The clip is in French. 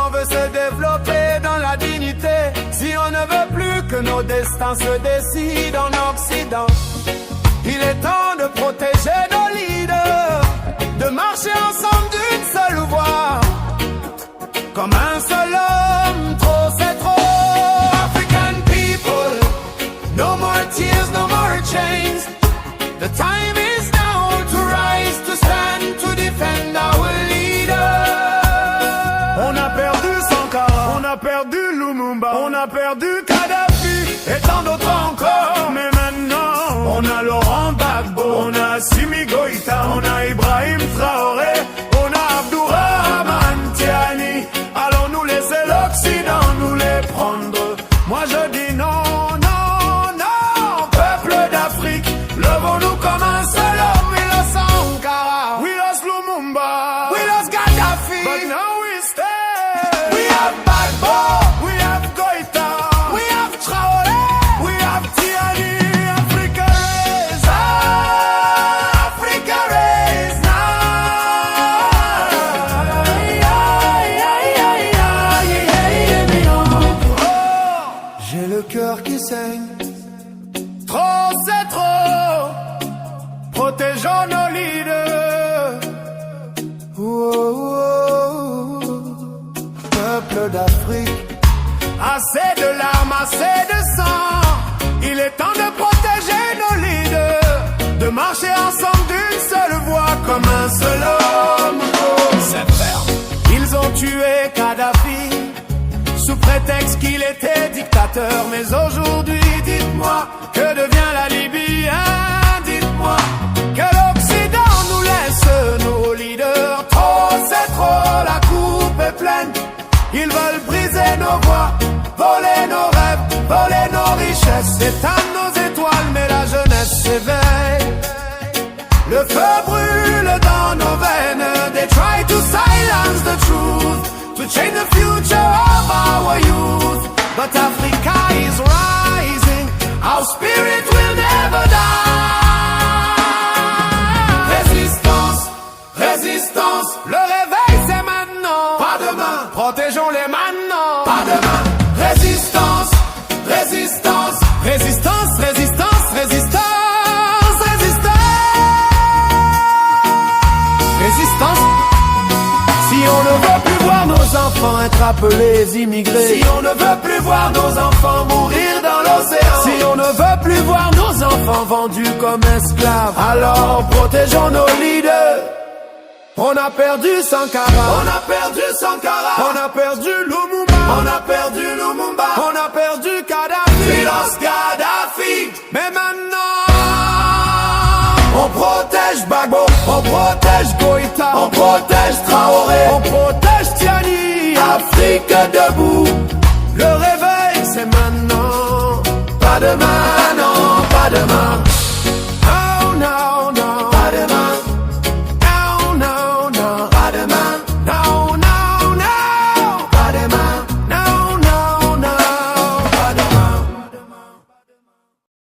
on veut se développer dans la dignité, si on ne veut plus que nos destins se décident en Occident, il est temps de protéger nos leaders, de marcher ensemble d'une seule voix, comme un seul homme. Trop c'est trop. African people, no more tears, no more chains. The time is now to rise, to stand, to defend our leader. On a perdu Sankara, on a perdu Lumumba, on a perdu Kadhafi et tant d'autres encore. Mais maintenant, on a Laurent Gbagbo, on a Assimi Goïta, on a Ibrahim Traoré, on a Abdourahmane Tiani. Allons-nous laisser l'Occident nous les prendre? Moi je dis non, non, non. Peuple d'Afrique, levons-nous comme un seul homme. We lost Sankara, we lost Lumumba, we lost Gaddafi, but now we stay. We have Gbagbo, we have Goïta, we have Traoré, we have Tiani. Africa raise, Africa raise now. J'ai le cœur qui saigne. Trop c'est trop. Protégeons nos leaders. Peuple d'Afrique, assez de larmes, assez de sang. Il est temps de protéger nos leaders, de marcher ensemble d'une seule voix, comme un seul homme. C'est ferme. Ils ont tué Kadhafi sous prétexte qu'il était dictateur. Mais aujourd'hui, dites-moi, que devient la Libye, hein? Dites-moi, que l'Occident nous laisse nos leaders. Trop, c'est trop, la coupe est pleine. Ils veulent briser nos voies, voler nos rêves, voler nos richesses, éteindre nos étoiles, mais la jeunesse s'éveille. Le feu brûle dans nos veines. They try to silence the truth, to change the future of our youth. But Africa is rising, our spirit will never die. Résistance, résistance, le réveil c'est maintenant, pas demain. Protégeons-les maintenant, pas demain. Résistance, résistance, résistance, résistance, résistance, résistance, résistance. Si on ne veut plus voir nos enfants être appelés immigrés, si on ne veut plus voir nos enfants mourir dans l'océan, si on ne veut plus voir nos enfants vendus comme esclaves, alors protégeons nos leaders. On a perdu Sankara, on a perdu Sankara, on a perdu Lumumba, on a perdu Lumumba, on a perdu Kadhafi, we lost Gaddafi. Mais maintenant, on protège Gbagbo, on protège Goïta, on protège